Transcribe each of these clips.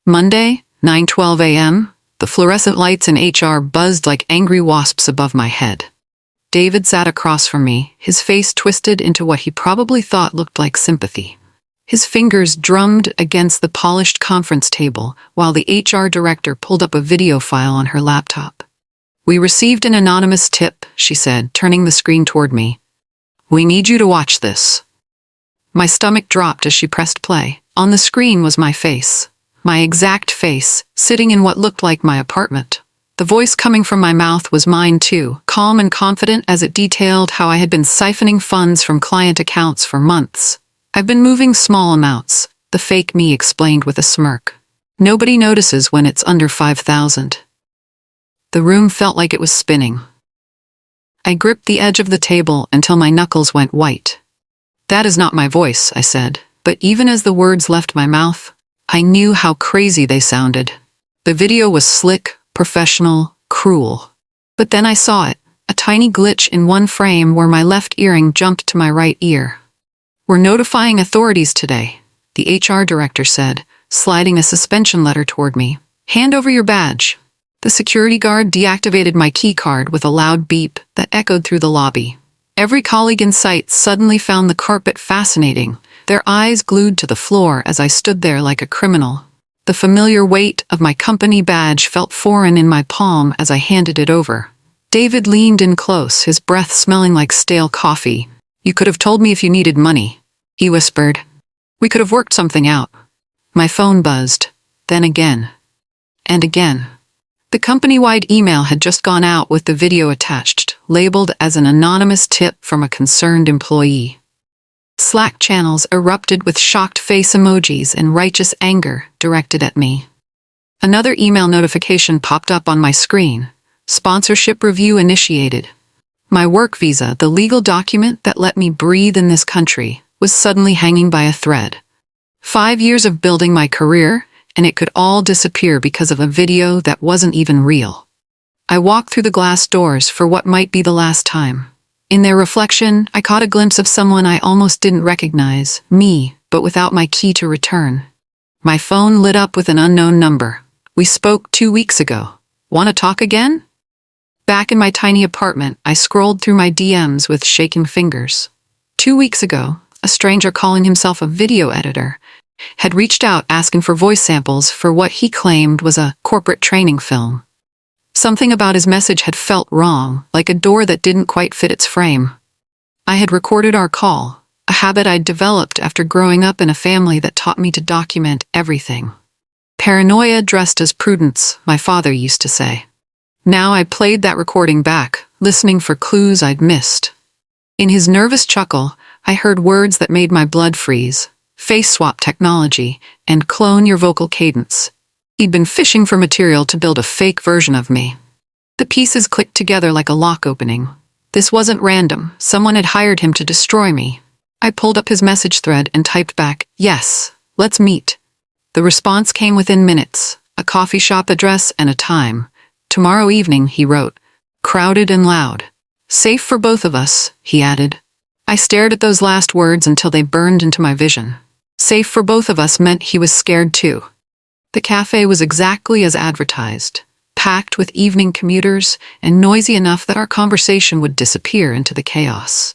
Monday, 9:12 a.m., the fluorescent lights in HR buzzed like angry wasps above my head. David sat across from me, his face twisted into what he probably thought looked like sympathy. His fingers drummed against the polished conference table while the HR director pulled up a video file on her laptop. "We received an anonymous tip," she said, turning the screen toward me. "We need you to watch this." My stomach dropped as she pressed play. On the screen was my face. My exact face, sitting in what looked like my apartment. The voice coming from my mouth was mine too, calm and confident as it detailed how I had been siphoning funds from client accounts for months. "I've been moving small amounts," the fake me explained with a smirk. "Nobody notices when it's under 5,000. The room felt like it was spinning. I gripped the edge of the table until my knuckles went white. "That is not my voice," I said, but even as the words left my mouth, I knew how crazy they sounded. The video was slick, professional, cruel. But then I saw it, a tiny glitch in one frame where my left earring jumped to my right ear. "We're notifying authorities today," the HR director said, sliding a suspension letter toward me. "Hand over your badge." The security guard deactivated my key card with a loud beep that echoed through the lobby. Every colleague in sight suddenly found the carpet fascinating, their eyes glued to the floor as I stood there like a criminal. The familiar weight of my company badge felt foreign in my palm as I handed it over. David leaned in close, his breath smelling like stale coffee. "You could have told me if you needed money," he whispered. "We could have worked something out." My phone buzzed, then again, and again. The company-wide email had just gone out with the video attached, labeled as an anonymous tip from a concerned employee. Slack channels erupted with shocked face emojis and righteous anger directed at me. Another email notification popped up on my screen. Sponsorship review initiated. My work visa, the legal document that let me breathe in this country, was suddenly hanging by a thread. 5 years of building my career, and it could all disappear because of a video that wasn't even real. I walked through the glass doors for what might be the last time. In their reflection, I caught a glimpse of someone I almost didn't recognize, me, but without my key to return. My phone lit up with an unknown number. "We spoke 2 weeks ago. Want to talk again?" Back in my tiny apartment, I scrolled through my DMs with shaking fingers. 2 weeks ago, a stranger calling himself a video editor had reached out asking for voice samples for what he claimed was a corporate training film. Something about his message had felt wrong, like a door that didn't quite fit its frame. I had recorded our call, a habit I'd developed after growing up in a family that taught me to document everything. Paranoia dressed as prudence, my father used to say. Now I played that recording back, listening for clues I'd missed. In his nervous chuckle, I heard words that made my blood freeze: face swap technology, and clone your vocal cadence. He'd been fishing for material to build a fake version of me. The pieces clicked together like a lock opening. This wasn't random. Someone had hired him to destroy me. I pulled up his message thread and typed back, "Yes, let's meet." The response came within minutes, a coffee shop address and a time. "Tomorrow evening," he wrote, crowded and loud. "Safe for both of us," he added. I stared at those last words until they burned into my vision. Safe for both of us meant he was scared too. The cafe was exactly as advertised, packed with evening commuters and noisy enough that our conversation would disappear into the chaos.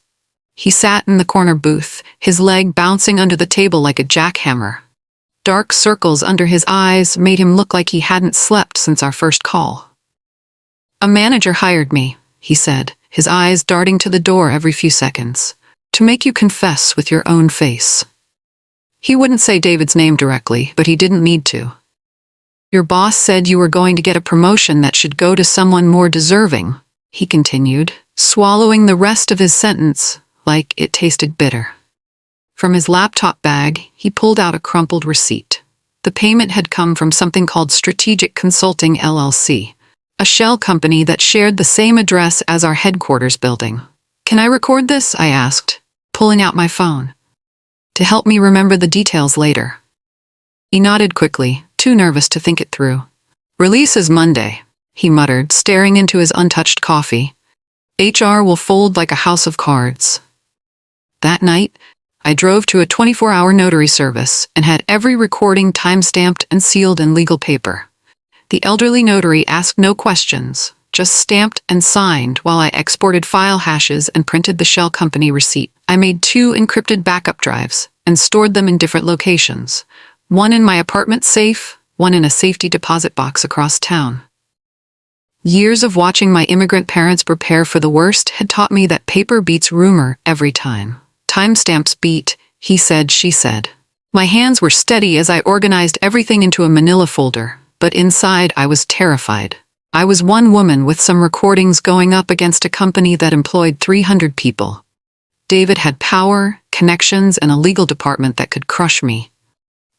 He sat in the corner booth, his leg bouncing under the table like a jackhammer. Dark circles under his eyes made him look like he hadn't slept since our first call. "A manager hired me," he said, his eyes darting to the door every few seconds, "to make you confess with your own face." He wouldn't say David's name directly, but he didn't need to. "Your boss said you were going to get a promotion that should go to someone more deserving," he continued, swallowing the rest of his sentence like it tasted bitter. From his laptop bag, he pulled out a crumpled receipt. The payment had come from something called Strategic Consulting LLC, a shell company that shared the same address as our headquarters building. "Can I record this?" I asked, pulling out my phone. "To help me remember the details later." He nodded quickly, too nervous to think it through. "Release is Monday," he muttered, staring into his untouched coffee. "HR will fold like a house of cards." That night, I drove to a 24-hour notary service and had every recording time-stamped and sealed in legal paper. The elderly notary asked no questions, just stamped and signed while I exported file hashes and printed the shell company receipt. I made 2 encrypted backup drives and stored them in different locations, one in my apartment safe, one in a safety deposit box across town. Years of watching my immigrant parents prepare for the worst had taught me that paper beats rumor every time. Timestamps beat, he said, she said. My hands were steady as I organized everything into a manila folder, but inside I was terrified. I was one woman with some recordings going up against a company that employed 300 people. David had power, connections, and a legal department that could crush me.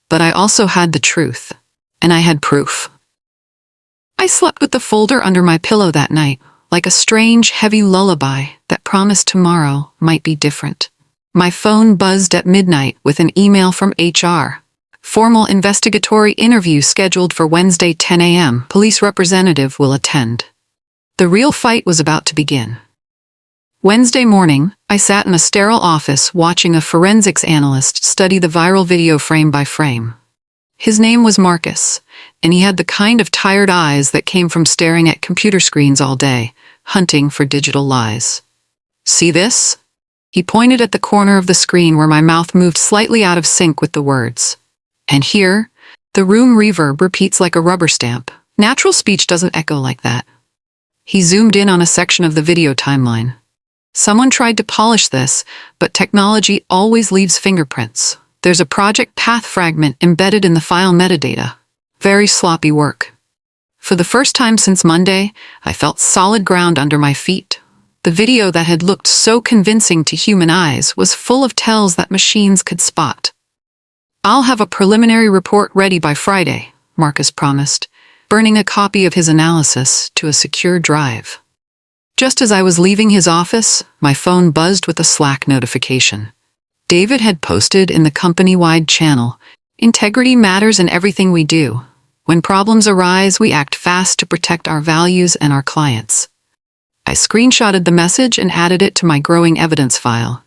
But I also had the truth, and I had proof. I slept with the folder under my pillow that night, like a strange, heavy lullaby that promised tomorrow might be different. My phone buzzed at midnight with an email from HR. Formal investigatory interview scheduled for Wednesday 10 a.m. Police representative will attend. The real fight was about to begin. Wednesday morning, I sat in a sterile office watching a forensics analyst study the viral video frame by frame. His name was Marcus, and he had the kind of tired eyes that came from staring at computer screens all day, hunting for digital lies. See this? He pointed at the corner of the screen where my mouth moved slightly out of sync with the words. And here, the room reverb repeats like a rubber stamp. Natural speech doesn't echo like that. He zoomed in on a section of the video timeline. Someone tried to polish this, but technology always leaves fingerprints. There's a project path fragment embedded in the file metadata. Very sloppy work. For the first time since Monday, I felt solid ground under my feet. The video that had looked so convincing to human eyes was full of tells that machines could spot. I'll have a preliminary report ready by Friday, Marcus promised, burning a copy of his analysis to a secure drive. Just as I was leaving his office, my phone buzzed with a Slack notification. David had posted in the company-wide channel, "Integrity matters in everything we do. When problems arise, we act fast to protect our values and our clients." I screenshotted the message and added it to my growing evidence file.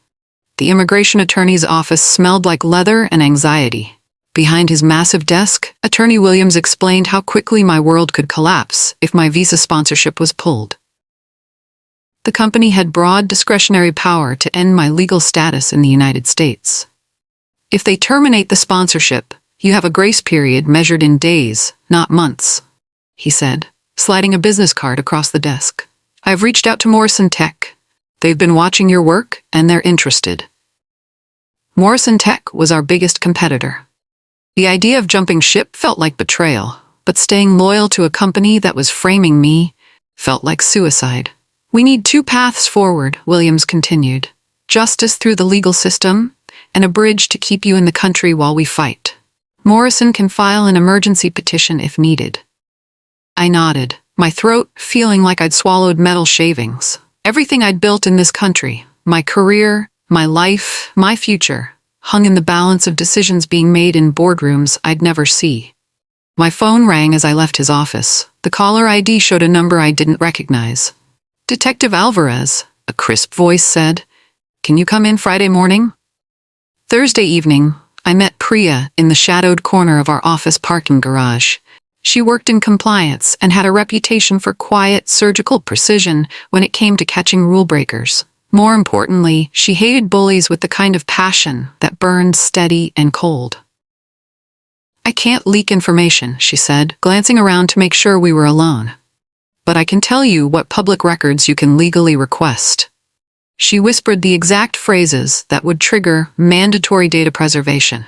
The immigration attorney's office smelled like leather and anxiety. Behind his massive desk, Attorney Williams explained how quickly my world could collapse if my visa sponsorship was pulled. The company had broad discretionary power to end my legal status in the United States. If they terminate the sponsorship, you have a grace period measured in days, not months, he said, sliding a business card across the desk. I've reached out to Morrison Tech. They've been watching your work, and they're interested. Morrison Tech was our biggest competitor. The idea of jumping ship felt like betrayal, but staying loyal to a company that was framing me felt like suicide. We need 2 paths forward, Williams continued. Justice through the legal system, and a bridge to keep you in the country while we fight. Morrison can file an emergency petition if needed. I nodded, my throat feeling like I'd swallowed metal shavings. Everything I'd built in this country, my career, my life, my future, hung in the balance of decisions being made in boardrooms I'd never see. My phone rang as I left his office. The caller ID showed a number I didn't recognize. Detective Alvarez, a crisp voice said. Can you come in Friday morning? Thursday evening, I met Priya in the shadowed corner of our office parking garage. She worked in compliance and had a reputation for quiet, surgical precision when it came to catching rule breakers. More importantly, she hated bullies with the kind of passion that burned steady and cold. I can't leak information, she said, glancing around to make sure we were alone. But I can tell you what public records you can legally request. She whispered the exact phrases that would trigger mandatory data preservation.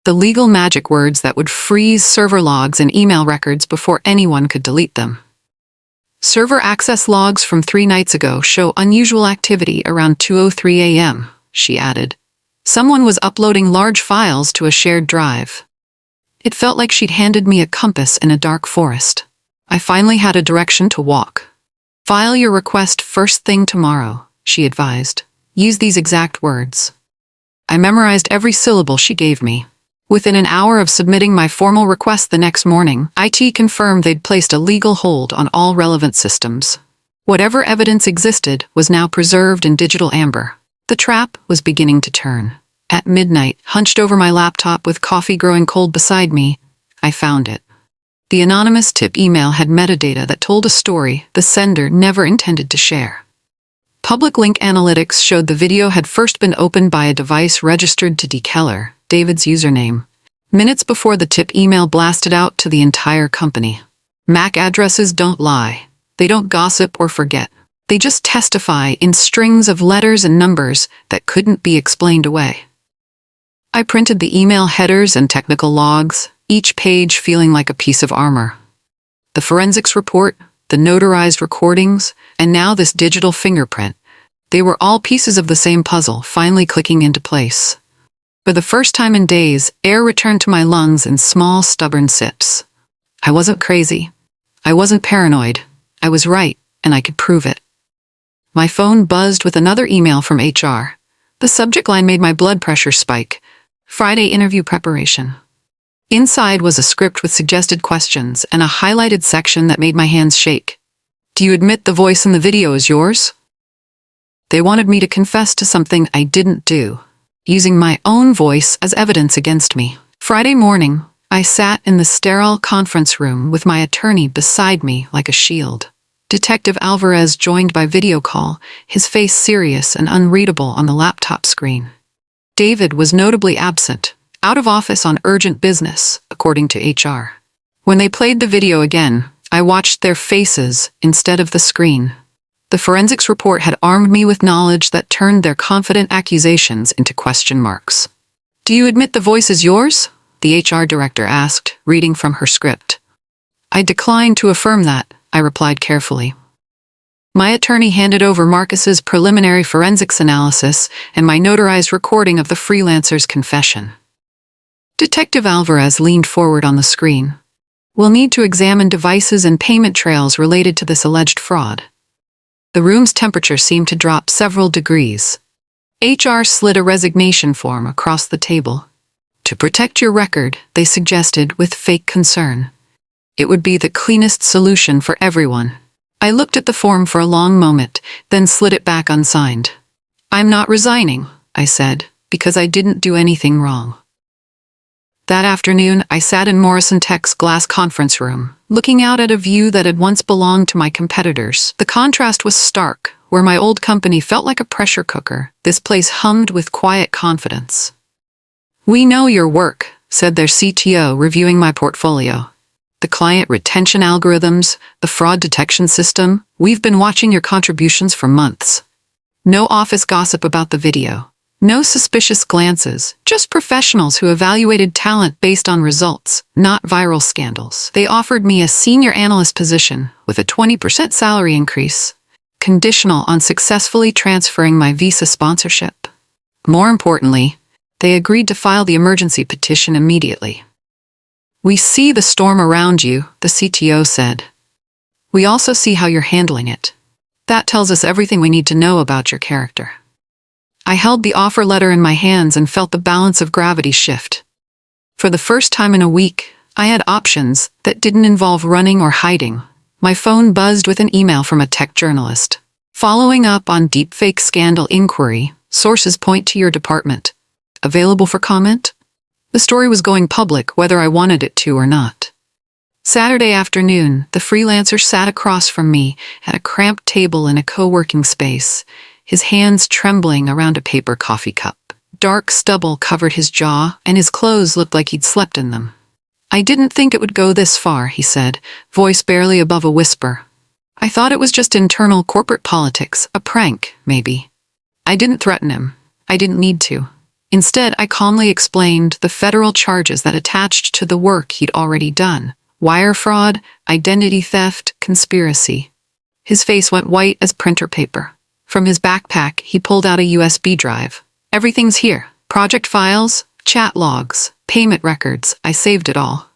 The legal magic words that would freeze server logs and email records before anyone could delete them. Server access logs from 3 nights ago show unusual activity around 2:03 a.m., she added. Someone was uploading large files to a shared drive. It felt like she'd handed me a compass in a dark forest. I finally had a direction to walk. File your request first thing tomorrow, she advised. Use these exact words. I memorized every syllable she gave me. Within an hour of submitting my formal request the next morning, IT confirmed they'd placed a legal hold on all relevant systems. Whatever evidence existed was now preserved in digital amber. The trap was beginning to turn. At midnight, hunched over my laptop with coffee growing cold beside me, I found it. The anonymous tip email had metadata that told a story the sender never intended to share. Public link analytics showed the video had first been opened by a device registered to D. Keller, David's username, minutes before the tip email blasted out to the entire company. MAC addresses don't lie. They don't gossip or forget. They just testify in strings of letters and numbers that couldn't be explained away. I printed the email headers and technical logs, each page feeling like a piece of armor. The forensics report, the notarized recordings, and now this digital fingerprint. They were all pieces of the same puzzle, finally clicking into place. For the first time in days, air returned to my lungs in small, stubborn sips. I wasn't crazy. I wasn't paranoid. I was right, and I could prove it. My phone buzzed with another email from HR. The subject line made my blood pressure spike. Friday interview preparation. Inside was a script with suggested questions and a highlighted section that made my hands shake. Do you admit the voice in the video is yours? They wanted me to confess to something I didn't do, using my own voice as evidence against me. Friday morning, I sat in the sterile conference room with my attorney beside me like a shield. Detective Alvarez joined by video call, his face serious and unreadable on the laptop screen. David was notably absent, out of office on urgent business, according to HR. When they played the video again, I watched their faces instead of the screen. The forensics report had armed me with knowledge that turned their confident accusations into question marks. Do you admit the voice is yours? The HR director asked, reading from her script. I declined to affirm that, I replied carefully. My attorney handed over Marcus's preliminary forensics analysis and my notarized recording of the freelancer's confession. Detective Alvarez leaned forward on the screen. We'll need to examine devices and payment trails related to this alleged fraud. The room's temperature seemed to drop several degrees. HR slid a resignation form across the table. To protect your record, they suggested with fake concern. It would be the cleanest solution for everyone. I looked at the form for a long moment, then slid it back unsigned. I'm not resigning, I said, because I didn't do anything wrong. That afternoon, I sat in Morrison Tech's glass conference room, looking out at a view that had once belonged to my competitors. The contrast was stark. Where my old company felt like a pressure cooker, this place hummed with quiet confidence. We know your work, said their CTO, reviewing my portfolio. The client retention algorithms, the fraud detection system, we've been watching your contributions for months. No office gossip about the video. No suspicious glances, just professionals who evaluated talent based on results, not viral scandals. They offered me a senior analyst position with a 20% salary increase, conditional on successfully transferring my visa sponsorship. More importantly, they agreed to file the emergency petition immediately. We see the storm around you, the CTO said. We also see how you're handling it. That tells us everything we need to know about your character. I held the offer letter in my hands and felt the balance of gravity shift. For the first time in a week, I had options that didn't involve running or hiding. My phone buzzed with an email from a tech journalist. Following up on deepfake scandal inquiry, sources point to your department. Available for comment? The story was going public whether I wanted it to or not. Saturday afternoon, the freelancer sat across from me at a cramped table in a co-working space, his hands trembling around a paper coffee cup. Dark stubble covered his jaw, and his clothes looked like he'd slept in them. I didn't think it would go this far, he said, voice barely above a whisper. I thought it was just internal corporate politics, a prank, maybe. I didn't threaten him. I didn't need to. Instead, I calmly explained the federal charges that attached to the work he'd already done. Wire fraud, identity theft, conspiracy. His face went white as printer paper. From his backpack, he pulled out a USB drive. Everything's here. Project files, chat logs, payment records. I saved it all.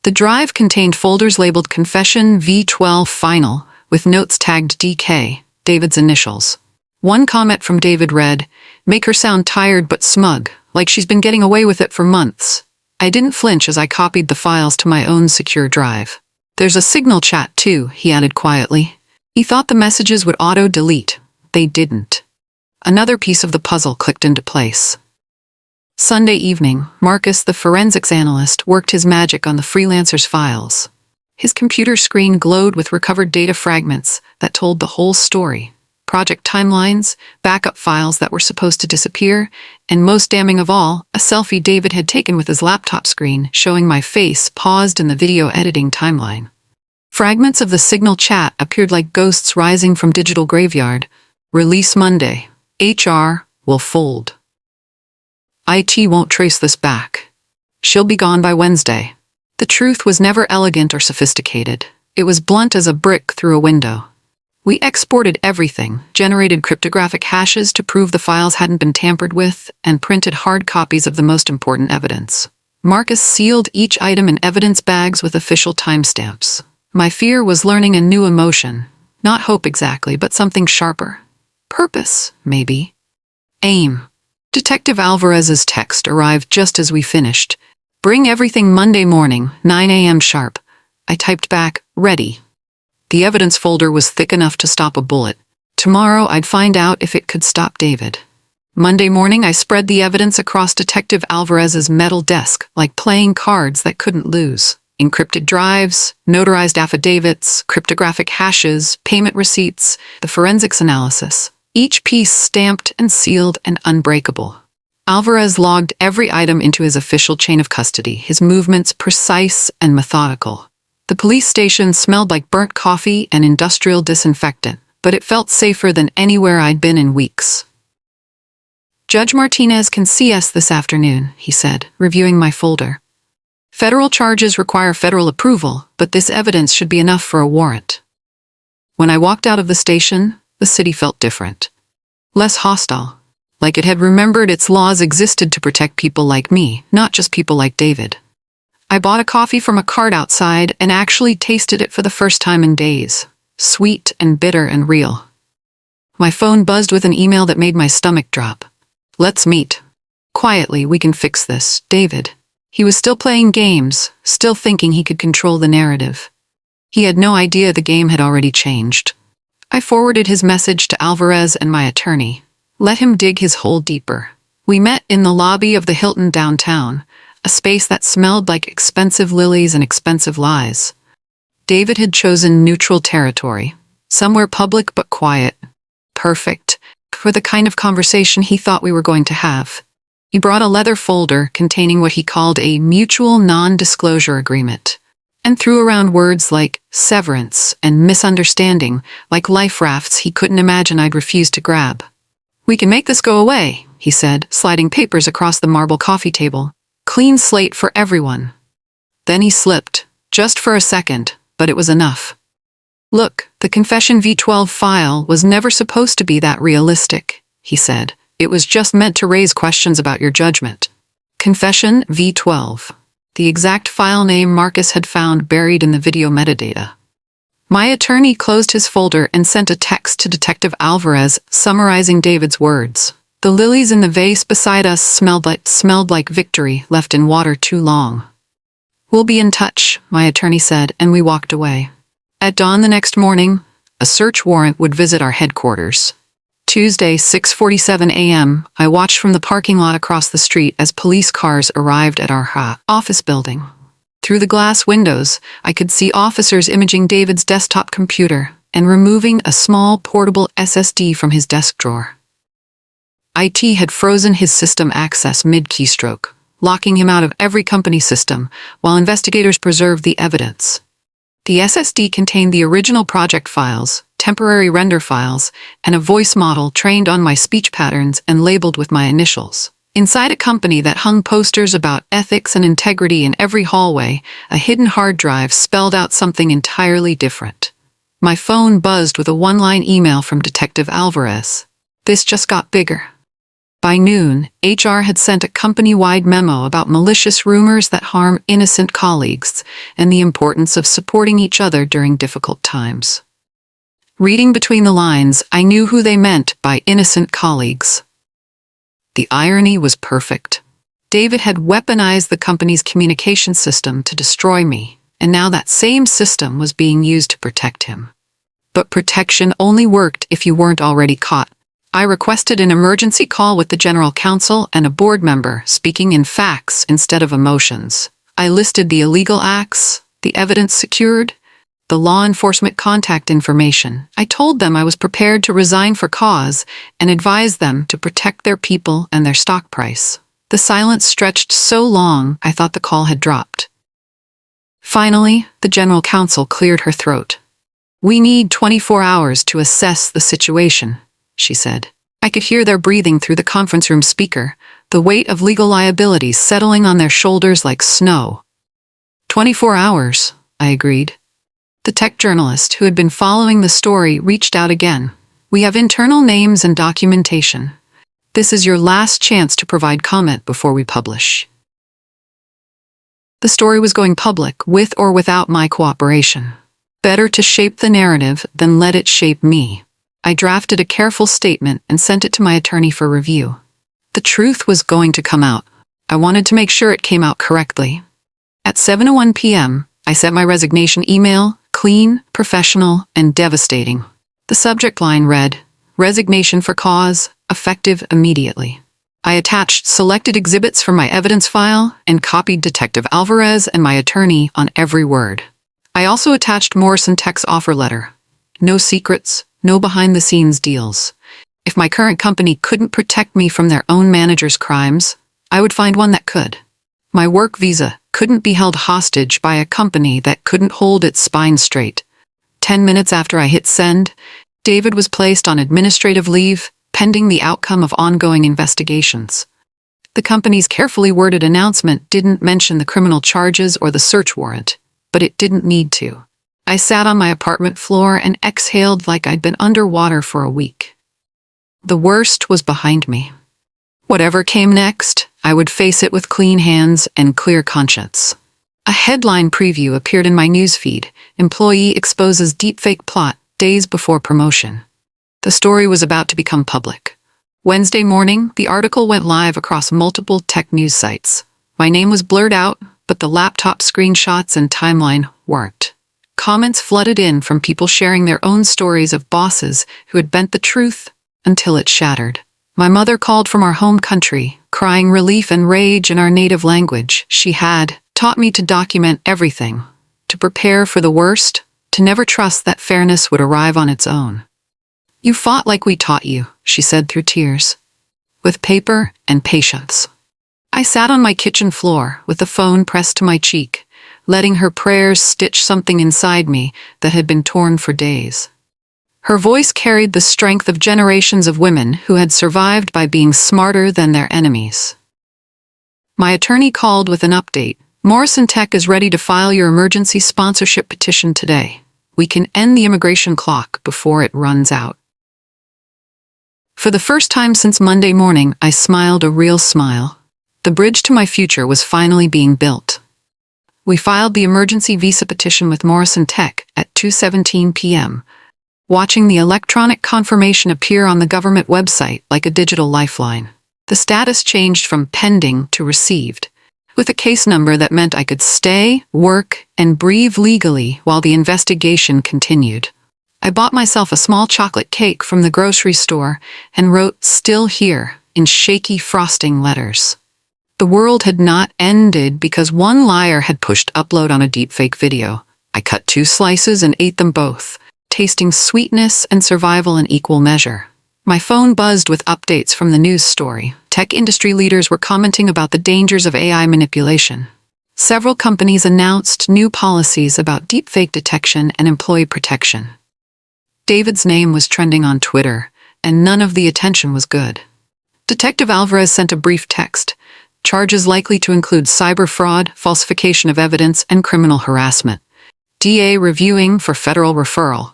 The drive contained folders labeled Confession V12 Final, with notes tagged DK, David's initials. One comment from David read, "Make her sound tired but smug, like she's been getting away with it for months." I didn't flinch as I copied the files to my own secure drive. There's a Signal chat too, he added quietly. He thought the messages would auto-delete. They didn't. Another piece of the puzzle clicked into place. Sunday evening, Marcus, the forensics analyst, worked his magic on the freelancer's files. His computer screen glowed with recovered data fragments that told the whole story. Project timelines, backup files that were supposed to disappear, and most damning of all, a selfie David had taken with his laptop screen showing my face paused in the video editing timeline. Fragments of the Signal chat appeared like ghosts rising from digital graveyard. Release Monday. HR will fold. IT won't trace this back. She'll be gone by Wednesday. The truth was never elegant or sophisticated. It was blunt as a brick through a window. We exported everything, generated cryptographic hashes to prove the files hadn't been tampered with, and printed hard copies of the most important evidence. Marcus sealed each item in evidence bags with official timestamps. My fear was learning a new emotion. Not hope exactly, but something sharper. Purpose, maybe. Aim. Detective Alvarez's text arrived just as we finished. Bring everything Monday morning, 9 a.m. sharp. I typed back, ready. The evidence folder was thick enough to stop a bullet. Tomorrow I'd find out if it could stop David. Monday morning I spread the evidence across Detective Alvarez's metal desk like playing cards that couldn't lose. Encrypted drives, notarized affidavits, cryptographic hashes, payment receipts, the forensics analysis. Each piece stamped and sealed and unbreakable. Alvarez logged every item into his official chain of custody, his movements precise and methodical. The police station smelled like burnt coffee and industrial disinfectant, but it felt safer than anywhere I'd been in weeks. Judge Martinez can see us this afternoon, he said, reviewing my folder. Federal charges require federal approval, but this evidence should be enough for a warrant. When I walked out of the station, the city felt different. Less hostile, like it had remembered its laws existed to protect people like me, not just people like David. I bought a coffee from a cart outside and actually tasted it for the first time in days. Sweet and bitter and real. My phone buzzed with an email that made my stomach drop. Let's meet. Quietly, we can fix this, David. He was still playing games, still thinking he could control the narrative. He had no idea the game had already changed. I forwarded his message to Alvarez and my attorney. Let him dig his hole deeper. We met in the lobby of the Hilton downtown, a space that smelled like expensive lilies and expensive lies. David had chosen neutral territory, somewhere public but quiet. Perfect, for the kind of conversation he thought we were going to have. He brought a leather folder containing what he called a mutual non-disclosure agreement, and threw around words like severance and misunderstanding, like life rafts he couldn't imagine I'd refuse to grab. We can make this go away, he said, sliding papers across the marble coffee table. Clean slate for everyone. Then he slipped, just for a second, but it was enough. Look, the Confession V12 file was never supposed to be that realistic, he said. It was just meant to raise questions about your judgment. Confession V12. The exact file name Marcus had found buried in the video metadata. My attorney closed his folder and sent a text to Detective Alvarez summarizing David's words. The lilies in the vase beside us smelled like victory left in water too long. We'll be in touch, my attorney said, and we walked away. At dawn the next morning, a search warrant would visit our headquarters. Tuesday, 6:47 a.m., I watched from the parking lot across the street as police cars arrived at our office building. Through the glass windows, I could see officers imaging David's desktop computer and removing a small portable SSD from his desk drawer. IT had frozen his system access mid-keystroke, locking him out of every company system, while investigators preserved the evidence. The SSD contained the original project files, temporary render files, and a voice model trained on my speech patterns and labeled with my initials. Inside a company that hung posters about ethics and integrity in every hallway, a hidden hard drive spelled out something entirely different. My phone buzzed with a one-line email from Detective Alvarez. This just got bigger. By noon, HR had sent a company-wide memo about malicious rumors that harm innocent colleagues and the importance of supporting each other during difficult times. Reading between the lines, I knew who they meant by innocent colleagues. The irony was perfect. David had weaponized the company's communication system to destroy me, and now that same system was being used to protect him. But protection only worked if you weren't already caught. I requested an emergency call with the general counsel and a board member, speaking in facts instead of emotions. I listed the illegal acts, the evidence secured, the law enforcement contact information. I told them I was prepared to resign for cause and advised them to protect their people and their stock price. The silence stretched so long I thought the call had dropped. Finally, the general counsel cleared her throat. "We need 24 hours to assess the situation," she said. I could hear their breathing through the conference room speaker, the weight of legal liabilities settling on their shoulders like snow. 24 hours, I agreed. The tech journalist who had been following the story reached out again. "We have internal names and documentation. This is your last chance to provide comment before we publish." The story was going public with or without my cooperation. Better to shape the narrative than let it shape me. I drafted a careful statement and sent it to my attorney for review. The truth was going to come out. I wanted to make sure it came out correctly. At 7:01 p.m., I sent my resignation email, clean, professional, and devastating. The subject line read, "Resignation for cause, effective immediately." I attached selected exhibits from my evidence file and copied Detective Alvarez and my attorney on every word. I also attached Morrison Tech's offer letter. No secrets, no behind-the-scenes deals. If my current company couldn't protect me from their own manager's crimes, I would find one that could. My work visa couldn't be held hostage by a company that couldn't hold its spine straight. 10 minutes after I hit send, David was placed on administrative leave, pending the outcome of ongoing investigations. The company's carefully worded announcement didn't mention the criminal charges or the search warrant, but it didn't need to. I sat on my apartment floor and exhaled like I'd been underwater for a week. The worst was behind me. Whatever came next, I would face it with clean hands and clear conscience. A headline preview appeared in my newsfeed: "Employee exposes deepfake plot days before promotion." The story was about to become public. Wednesday morning, the article went live across multiple tech news sites. My name was blurred out, but the laptop screenshots and timeline weren't. Comments flooded in from people sharing their own stories of bosses who had bent the truth until it shattered. My mother called from our home country, crying relief and rage in our native language. She had taught me to document everything, to prepare for the worst, to never trust that fairness would arrive on its own. "You fought like we taught you," she said through tears, "with paper and patience." I sat on my kitchen floor with the phone pressed to my cheek, letting her prayers stitch something inside me that had been torn for days. Her voice carried the strength of generations of women who had survived by being smarter than their enemies. My attorney called with an update. "Morrison Tech is ready to file your emergency sponsorship petition today. We can end the immigration clock before it runs out." For the first time since Monday morning, I smiled a real smile. The bridge to my future was finally being built. We filed the emergency visa petition with Morrison Tech at 2:17 p.m., watching the electronic confirmation appear on the government website like a digital lifeline. The status changed from pending to received, with a case number that meant I could stay, work, and breathe legally while the investigation continued. I bought myself a small chocolate cake from the grocery store and wrote "Still Here" in shaky frosting letters. The world had not ended because one liar had pushed upload on a deepfake video. I cut 2 slices and ate them both, tasting sweetness and survival in equal measure. My phone buzzed with updates from the news story. Tech industry leaders were commenting about the dangers of AI manipulation. Several companies announced new policies about deepfake detection and employee protection. David's name was trending on Twitter, and none of the attention was good. Detective Alvarez sent a brief text: "Charges likely to include cyber fraud, falsification of evidence, and criminal harassment. DA reviewing for federal referral."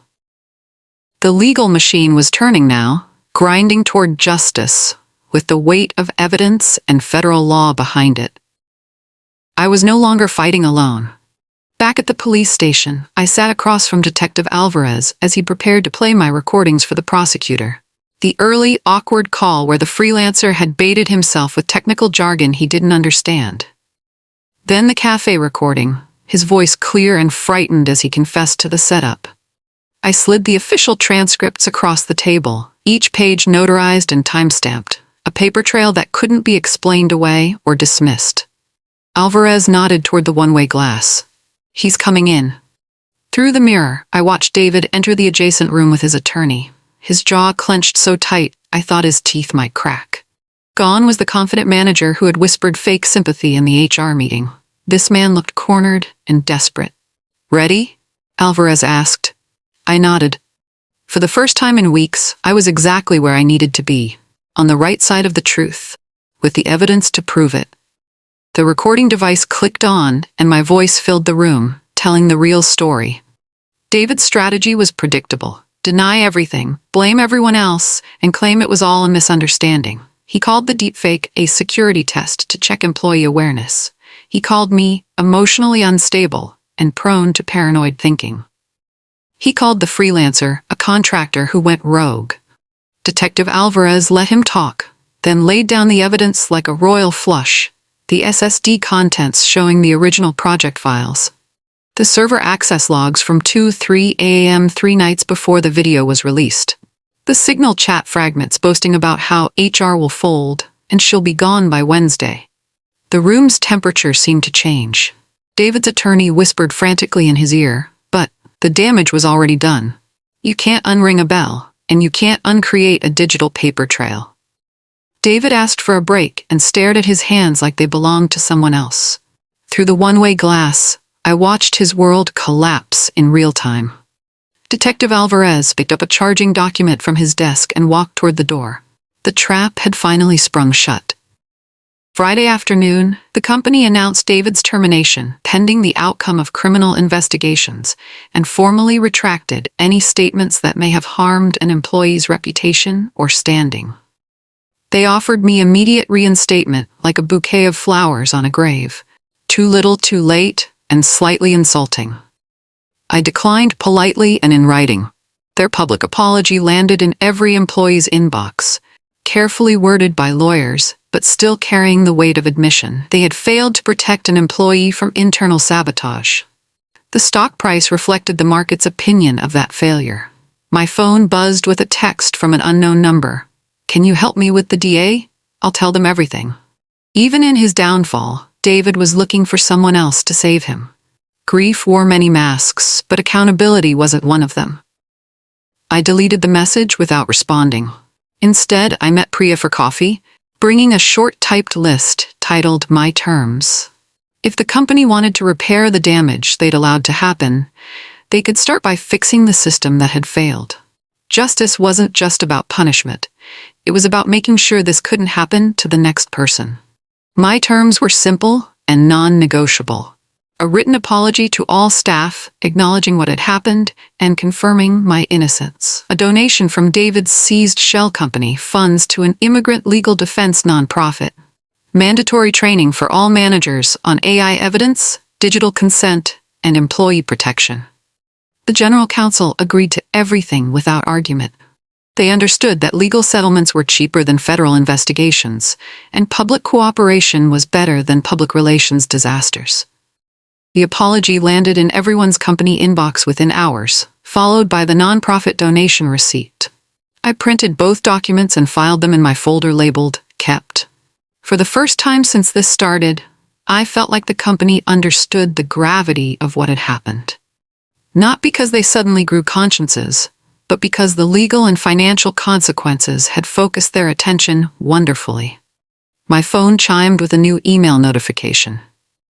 The legal machine was turning now, grinding toward justice, with the weight of evidence and federal law behind it. I was no longer fighting alone. Back at the police station, I sat across from Detective Alvarez as he prepared to play my recordings for the prosecutor. The early, awkward call where the freelancer had baited himself with technical jargon he didn't understand. Then the cafe recording, his voice clear and frightened as he confessed to the setup. I slid the official transcripts across the table, each page notarized and time-stamped, a paper trail that couldn't be explained away or dismissed. Alvarez nodded toward the one-way glass. "He's coming in." Through the mirror, I watched David enter the adjacent room with his attorney, his jaw clenched so tight I thought his teeth might crack. Gone was the confident manager who had whispered fake sympathy in the HR meeting. This man looked cornered and desperate. "Ready?" Alvarez asked. I nodded. For the first time in weeks, I was exactly where I needed to be, on the right side of the truth, with the evidence to prove it. The recording device clicked on, and my voice filled the room, telling the real story. David's strategy was predictable. Deny everything, blame everyone else, and claim it was all a misunderstanding. He called the deepfake a security test to check employee awareness. He called me emotionally unstable and prone to paranoid thinking. He called the freelancer a contractor who went rogue. Detective Alvarez let him talk, then laid down the evidence like a royal flush, the SSD contents showing the original project files, the server access logs from 2:03 a.m. 3 nights before the video was released, the Signal chat fragments boasting about how HR will fold and she'll be gone by Wednesday. The room's temperature seemed to change. David's attorney whispered frantically in his ear, but the damage was already done. You can't unring a bell, and you can't uncreate a digital paper trail. David asked for a break and stared at his hands like they belonged to someone else. Through the one-way glass, I watched his world collapse in real time. Detective Alvarez picked up a charging document from his desk and walked toward the door. The trap had finally sprung shut. Friday afternoon, the company announced David's termination, pending the outcome of criminal investigations, and formally retracted any statements that may have harmed an employee's reputation or standing. They offered me immediate reinstatement like a bouquet of flowers on a grave. Too little, too late, and slightly insulting. I declined politely and in writing. Their public apology landed in every employee's inbox, carefully worded by lawyers, but still carrying the weight of admission. They had failed to protect an employee from internal sabotage. The stock price reflected the market's opinion of that failure. My phone buzzed with a text from an unknown number. "Can you help me with the DA? I'll tell them everything." Even in his downfall, David was looking for someone else to save him. Grief wore many masks, but accountability wasn't one of them. I deleted the message without responding. Instead, I met Priya for coffee, bringing a short typed list titled My Terms. If the company wanted to repair the damage they'd allowed to happen, they could start by fixing the system that had failed. Justice wasn't just about punishment. It was about making sure this couldn't happen to the next person. My terms were simple and non-negotiable. A written apology to all staff, acknowledging what had happened and confirming my innocence. A donation from David's seized shell company funds to an immigrant legal defense nonprofit. Mandatory training for all managers on AI evidence, digital consent, and employee protection. The General Counsel agreed to everything without argument. They understood that legal settlements were cheaper than federal investigations, and public cooperation was better than public relations disasters. The apology landed in everyone's company inbox within hours, followed by the nonprofit donation receipt. I printed both documents and filed them in my folder labeled Kept. For the first time since this started, I felt like the company understood the gravity of what had happened. Not because they suddenly grew consciences, but because the legal and financial consequences had focused their attention wonderfully. My phone chimed with a new email notification.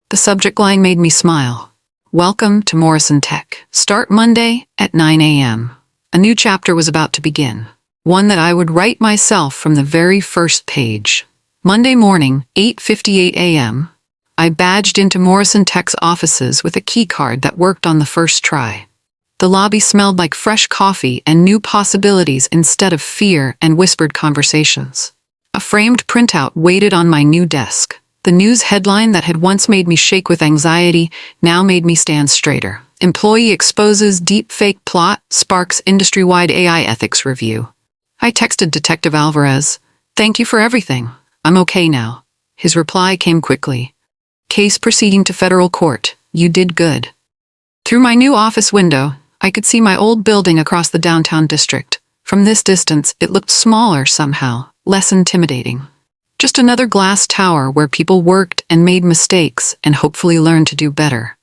The subject line made me smile. Welcome to Morrison Tech. Start Monday at 9 a.m. A new chapter was about to begin, one that I would write myself from the very first page. Monday morning, 8:58 a.m., I badged into Morrison Tech's offices with a keycard that worked on the first try. The lobby smelled like fresh coffee and new possibilities instead of fear and whispered conversations. A framed printout waited on my new desk. The news headline that had once made me shake with anxiety now made me stand straighter. Employee exposes deepfake plot, sparks industry-wide AI ethics review. I texted Detective Alvarez, "Thank you for everything. I'm okay now." His reply came quickly. "Case proceeding to federal court. You did good." Through my new office window, I could see my old building across the downtown district, From this distance, it looked smaller somehow, less intimidating. Just another glass tower where people worked and made mistakes and hopefully learned to do better.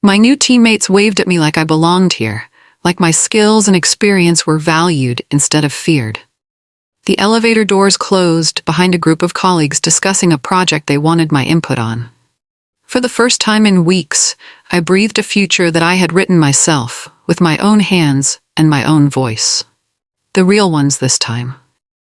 My new teammates waved at me like I belonged here, like my skills and experience were valued instead of feared. The elevator doors closed behind a group of colleagues discussing a project they wanted my input on. For the first time in weeks, I breathed a future that I had written myself, with my own hands and my own voice. The real ones this time.